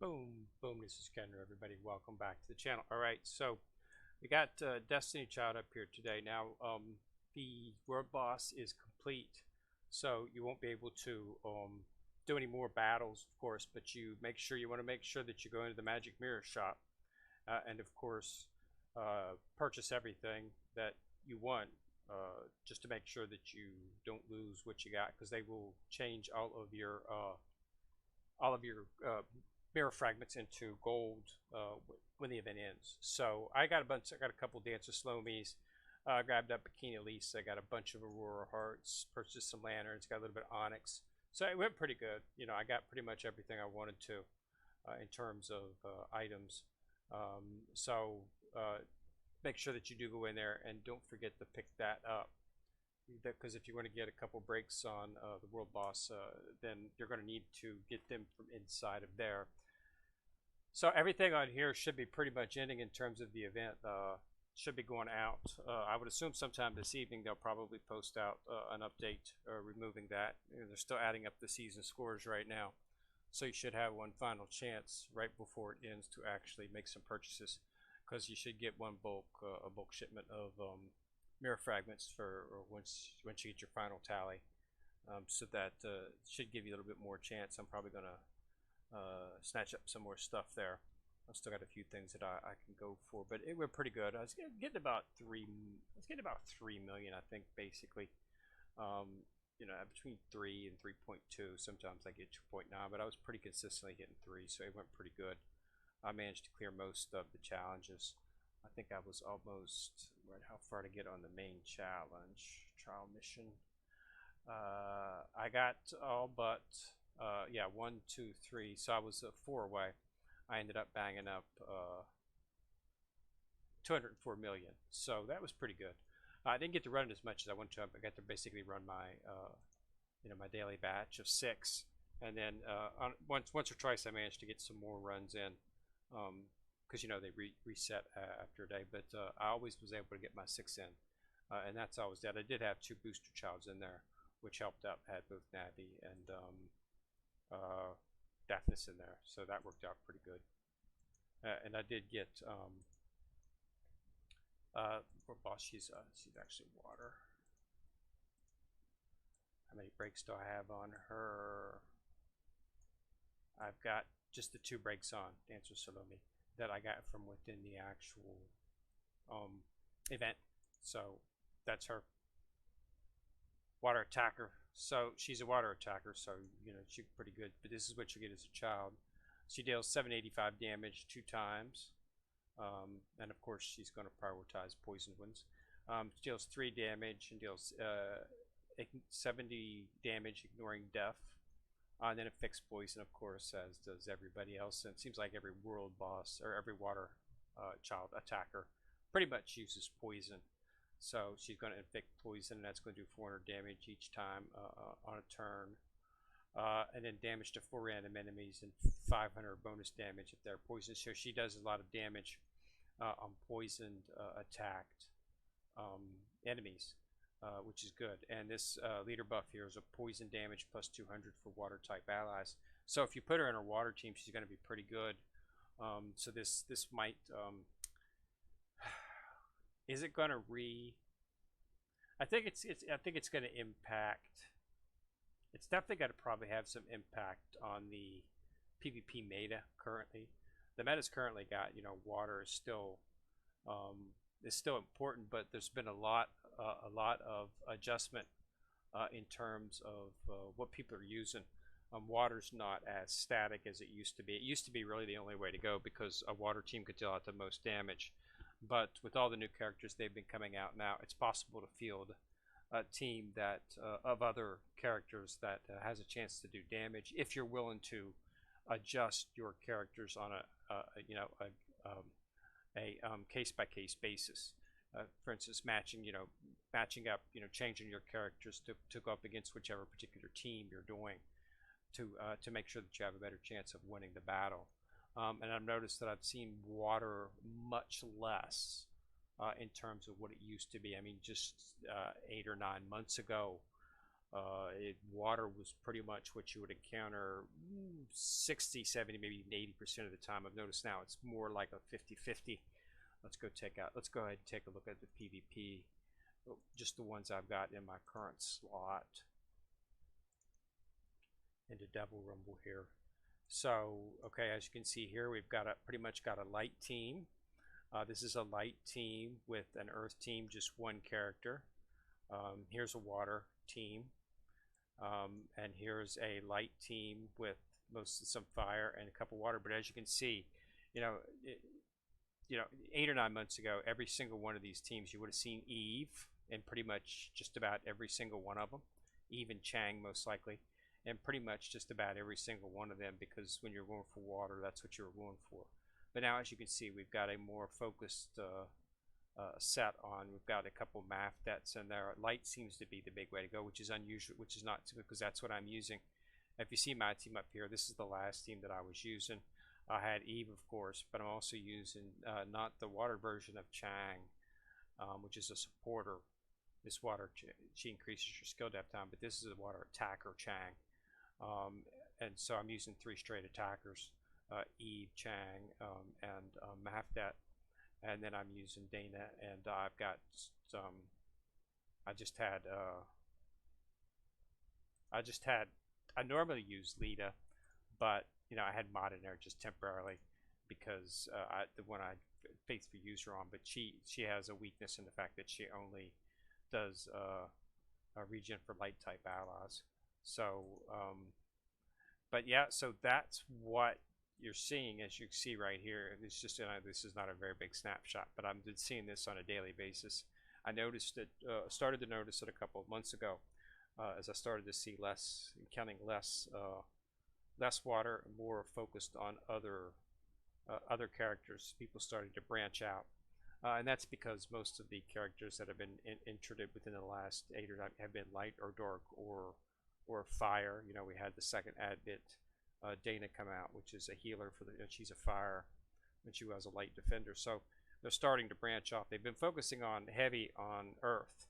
Boom, boom, this is Kendra, everybody. Welcome back to the channel. All right, so we got Destiny Child up here today. Now, the world boss is complete, so you won't be able to do any more battles, of course, but you want to make sure that you go into the Magic Mirror shop and, of course, purchase everything that you want just to make sure that you don't lose what you got, because they will change all of your mirror fragments into gold when the event ends. So I got a couple Dancer Slomies, grabbed up Bikini Elise, I got a bunch of Aurora Hearts, purchased some lanterns, got a little bit of Onyx. So it went pretty good. You know, I got pretty much everything I wanted to in terms of items. Make sure that you do go in there and don't forget to pick that up, because if you want to get a couple breaks on the world boss, then you're going to need to get them from inside of there. So everything on here should be pretty much ending in terms of the event. Should be going out. I would assume sometime this evening they'll probably post out an update removing that. They're still adding up the season scores right now, so you should have one final chance right before it ends to actually make some purchases, because you should get a bulk shipment of mirror fragments for once you get your final tally. So that should give you a little bit more chance. I'm probably gonna snatch up some more stuff there. I've still got a few things that I can go for, but it went pretty good. I was getting about 3 million, I think, basically. You know, between 3 and 3.2. Sometimes I get 2.9, but I was pretty consistently hitting 3, so it went pretty good. I managed to clear most of the challenges. I think I was almost right. How far to get on the main challenge trial mission? I got all but yeah, 1, 2, 3. So I was 4 away. I ended up banging up 204 million. So that was pretty good. I didn't get to run it as much as I wanted to. I got to basically run my my daily batch of 6, and then once or twice I managed to get some more runs in, because they reset after a day. But I always was able to get my 6 in, and that's always that. I did have 2 booster childs in there, which helped out. I had both Navi and Daphnis in there, so that worked out pretty good. And I did get boss. She's actually water. How many breaks do I have on her? I've got just the 2 breaks on Dancer Salome that I got from within the actual event. So that's her. Water attacker. So she's a water attacker, so she's pretty good. But this is what you get as a child. She deals 785 damage 2 times, and of course she's going to prioritize poison wounds. She deals 3 damage and deals 70 damage ignoring death. And then it fixed poison, of course, as does everybody else. And it seems like every world boss or every water child attacker pretty much uses poison. So she's going to inflict poison, and that's going to do 400 damage each time on a turn. And then damage to 4 random enemies and 500 bonus damage if they're poisoned. So she does a lot of damage on poisoned attacked enemies, which is good. And this leader buff here is a poison damage plus 200 for water type allies. So if you put her in her water team, she's going to be pretty good. So this might... is it going to I think it's going to impact. It's definitely going to probably have some impact on the PvP meta currently. The meta's currently got, water is still important, but there's been a lot of adjustment in terms of what people are using. Water's not as static as it used to be. It used to be really the only way to go, because a water team could deal out the most damage. But with all the new characters they've been coming out now, it's possible to field a team that of other characters that has a chance to do damage, if you're willing to adjust your characters on a case-by-case basis. For instance, matching up, changing your characters to go up against whichever particular team you're doing to make sure that you have a better chance of winning the battle. And I've noticed that I've seen water much less in terms of what it used to be. I mean, just 8 or 9 months ago, Water was pretty much what you would encounter 60, 70, maybe even 80% of the time. I've noticed now it's more like a 50-50. Let's go ahead and take a look at the PvP, just the ones I've got in my current slot into Devil Rumble here. So, okay, as you can see here, we've got pretty much got a light team. This is a light team with an earth team, just one character. Here's a water team. And here's a light team with some fire and a couple water. But as you can see, you know, 8 or 9 months ago, every single one of these teams, you would have seen Eve in pretty much just about every single one of them. Eve and Chang most likely, and pretty much just about every single one of them, because when you're going for water, that's what you're going for. But now, as you can see, we've got a more focused set on. We've got a couple math debts in there. Light seems to be the big way to go, which is unusual, which is not because that's what I'm using. If you see my team up here, this is the last team that I was using. I had Eve, of course, but I'm also using not the water version of Chang, which is a supporter. This water, she increases your skill depth time, but this is a water attacker Chang. And so I'm using 3 straight attackers, Eve, Chang, and Mafdet. And then I'm using Dana, and I've got I normally use Lita, but I had Mod in there just temporarily because the one I faithfully use her on, but she has a weakness in the fact that she only does a regen for light type allies. So but yeah, so that's what you're seeing, as you see right here. It's just this is not a very big snapshot, but I'm seeing this on a daily basis. I noticed it, started to notice it a couple of months ago, as I started to see counting less water, and more focused on other characters. People started to branch out, and that's because most of the characters that have been introduced within the last 8 or 9 have been light or dark or fire. We had the second advent Dana come out, which is a healer for she's a fire, and she was a light defender. So they're starting to branch off. They've been focusing on heavy on earth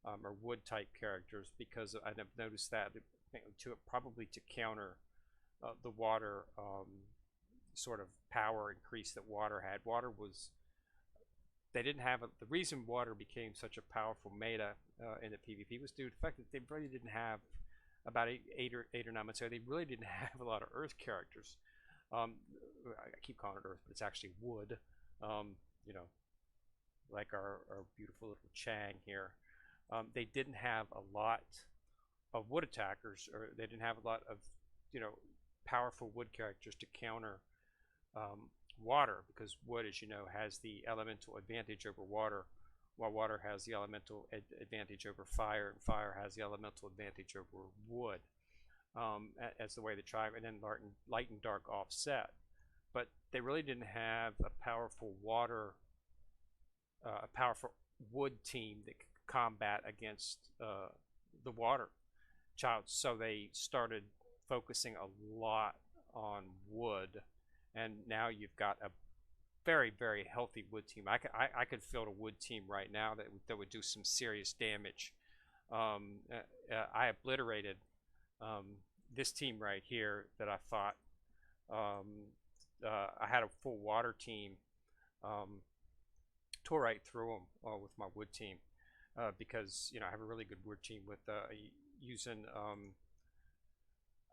or wood type characters, because I've noticed that probably to counter the water sort of power increase that water had. They didn't have the reason water became such a powerful meta in the PvP was due to the fact that they really didn't have, about 8 or 9 months ago, they really didn't have a lot of earth characters. I keep calling it earth, but it's actually wood. Like our beautiful little Chang here. They didn't have a lot of wood attackers, or they didn't have a lot of powerful wood characters to counter water, because wood, as you know, has the elemental advantage over water, while water has the elemental advantage over fire, and fire has the elemental advantage over wood, as the way they try, and then light and dark offset. But they really didn't have a powerful wood team that could combat against the water child. So they started focusing a lot on wood, and now you've got a very, very healthy wood team. I could field a wood team right now that would do some serious damage. I obliterated this team right here that I thought I had a full water team, tore right through them with my wood team, because I have a really good wood team with using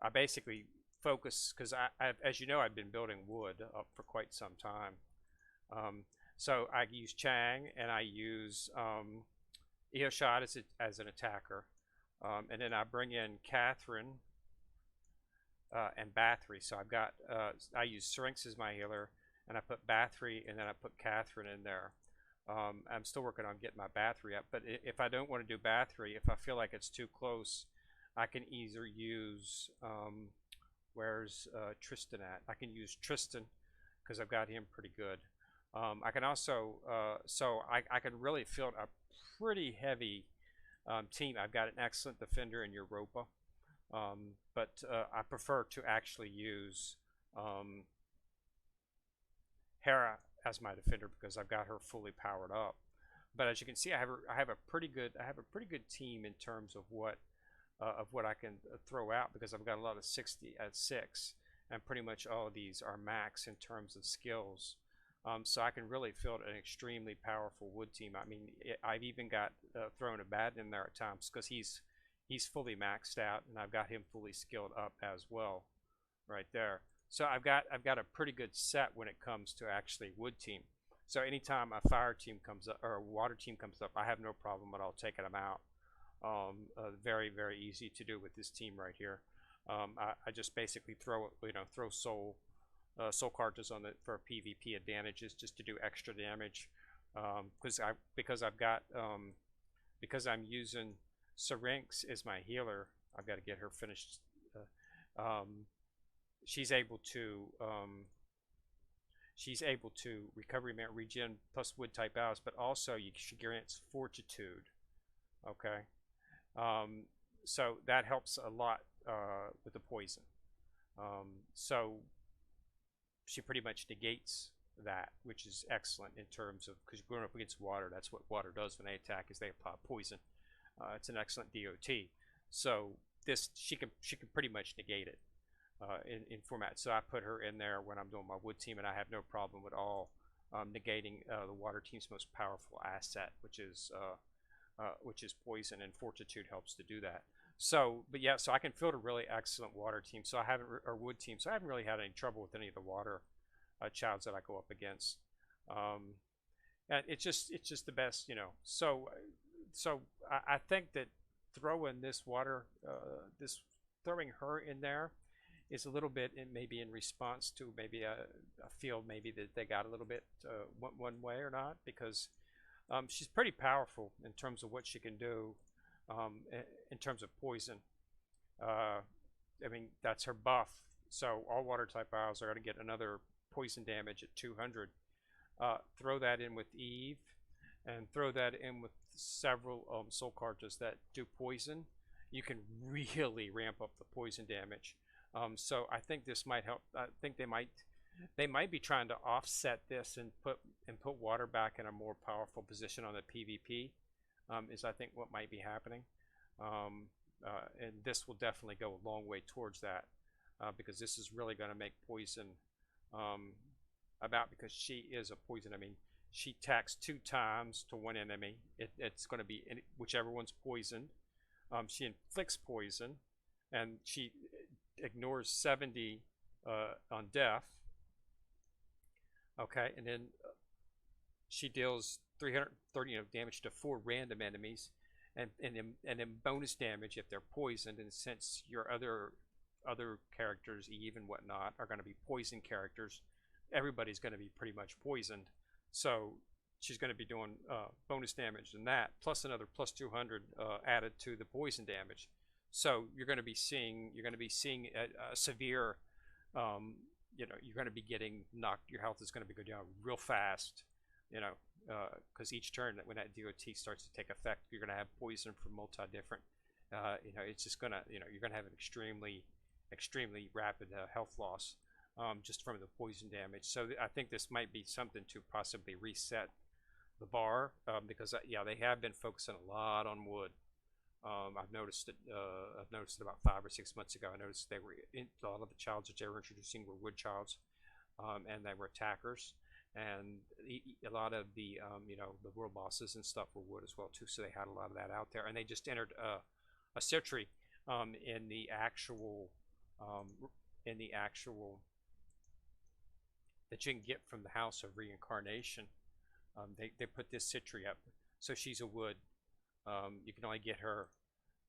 I basically focus, because as you know, I've been building wood up for quite some time. So I use Chang, and I use Eoshot as an attacker, and then I bring in Catherine and Bathory. So I've got I use Syrinx as my healer, and I put Bathory, and then I put Catherine in there. I'm still working on getting my Bathory up, but if I don't want to do Bathory, if I feel like it's too close, I can either use where's Tristan at? I can use Tristan, because I've got him pretty good. I can also so I can really field a pretty heavy team. I've got an excellent defender in Europa, but I prefer to actually use Hera as my defender, because I've got her fully powered up. But as you can see, I have a pretty good team in terms of what of what I can throw out, because I've got a lot of 60 at 6, and pretty much all of these are max in terms of skills. So I can really field an extremely powerful wood team. I mean, I've even got thrown a bat in there at times because he's fully maxed out, and I've got him fully skilled up as well, right there. So I've got a pretty good set when it comes to actually wood team. So anytime a fire team comes up or a water team comes up, I have no problem at all taking them out. Very, very easy to do with this team right here. I just basically throw soul cards on it for PvP advantages, just to do extra damage. Because I'm using Syrinx as my healer. I've got to get her finished. She's able to recovery man regen plus wood type hours, but also she grants fortitude. Okay, so that helps a lot with the poison. So she pretty much negates that, which is excellent in terms of, because you're going up against water. That's what water does when they attack, is they apply poison. It's an excellent DOT. So this she can pretty much negate it in format. So I put her in there when I'm doing my wood team, and I have no problem at all negating the water team's most powerful asset, which is poison, and fortitude helps to do that. So, but yeah, so I can field a really excellent water team. So I haven't, or wood team. So I haven't really had any trouble with any of the water childs that I go up against. And it's just the best, you know. So I think that throwing throwing her in there is a little bit maybe in response to maybe a field maybe that they got a little bit one way or not, because she's pretty powerful in terms of what she can do. In terms of poison, I mean, that's her buff. So all water type owls are going to get another poison damage at 200. Throw that in with Eve, and throw that in with several soul cards that do poison. You can really ramp up the poison damage. So I think this might help. I think they might be trying to offset this and put water back in a more powerful position on the PvP. Is I think what might be happening, and this will definitely go a long way towards that, because this is really going to make poison because she is a poison. I mean, she attacks 2 times to one enemy. It's going to be whichever one's poisoned. She inflicts poison, and she ignores 70 on death. Okay, and then she deals 330 damage to 4 random enemies, and then bonus damage if they're poisoned. And since your other characters, Eve and whatnot, are going to be poison characters, everybody's going to be pretty much poisoned. So she's going to be doing bonus damage and that, plus another plus 200 added to the poison damage. So you're going to be seeing a severe, you're going to be getting knocked. Your health is going to be going down real fast. Because each turn when that DOT starts to take effect, you're going to have poison from multi-different. It's just going to, you're going to have an extremely rapid health loss just from the poison damage. So I think this might be something to possibly reset the bar, because they have been focusing a lot on wood. I've noticed it. I've noticed it about 5 or 6 months ago. I noticed a lot of the childs that they were introducing were wood childs, and they were attackers. And a lot of the the world bosses and stuff were wood as well too, so they had a lot of that out there. And they just entered a Citri in the actual that you can get from the House of Reincarnation. They put this Citri up, so she's a wood. You can only get her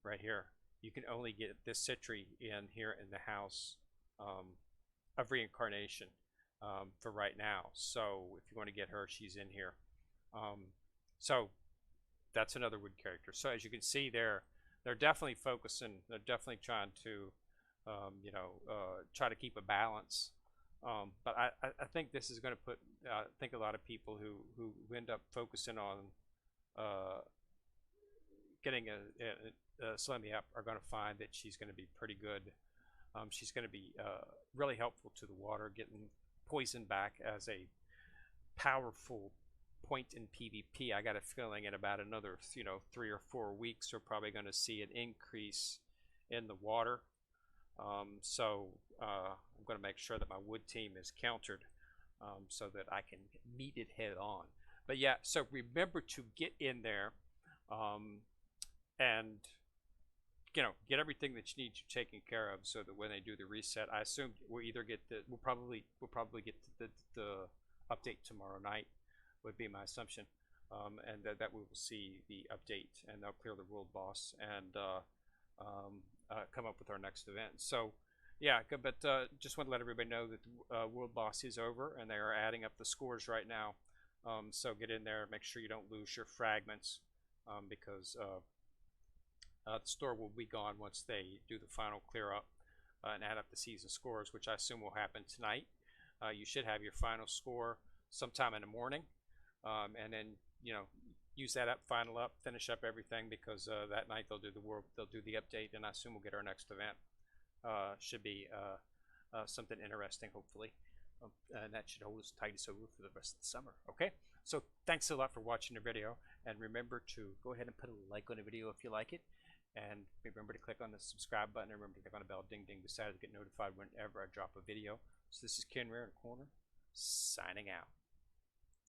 right here. You can only get this Citri in here in the House of Reincarnation. For right now. So if you want to get her, she's in here. So that's another wood character. So as you can see, they're definitely focusing. They're definitely trying to try to keep a balance. But I think this is going to put. I think a lot of people who end up focusing on getting a Salome up are going to find that she's going to be pretty good. She's going to be really helpful to the water, getting poison back as a powerful point in PvP. I got a feeling in about another 3 or 4 weeks we're probably going to see an increase in the water. So I'm going to make sure that my wood team is countered so that I can meet it head on. But yeah, so remember to get in there um, and get everything that you need to taken care of so that when they do the reset, I assume we'll probably get the update tomorrow night would be my assumption, and that we will see the update and they'll clear the world boss and come up with our next event. So yeah, but just want to let everybody know that the world boss is over and they are adding up the scores right now. So get in there, make sure you don't lose your fragments because the store will be gone once they do the final clear up and add up the season scores, which I assume will happen tonight. You should have your final score sometime in the morning, and then use that up, final up, finish up everything because that night they'll do the update, and I assume we'll get our next event. Should be something interesting, hopefully, and that should hold us tight as over for the rest of the summer. Okay, so thanks a lot for watching the video, and remember to go ahead and put a like on the video if you like it. And remember to click on the subscribe button, and remember to click on the bell ding ding beside it to get notified whenever I drop a video. So this is Ken Rare in the corner, signing out.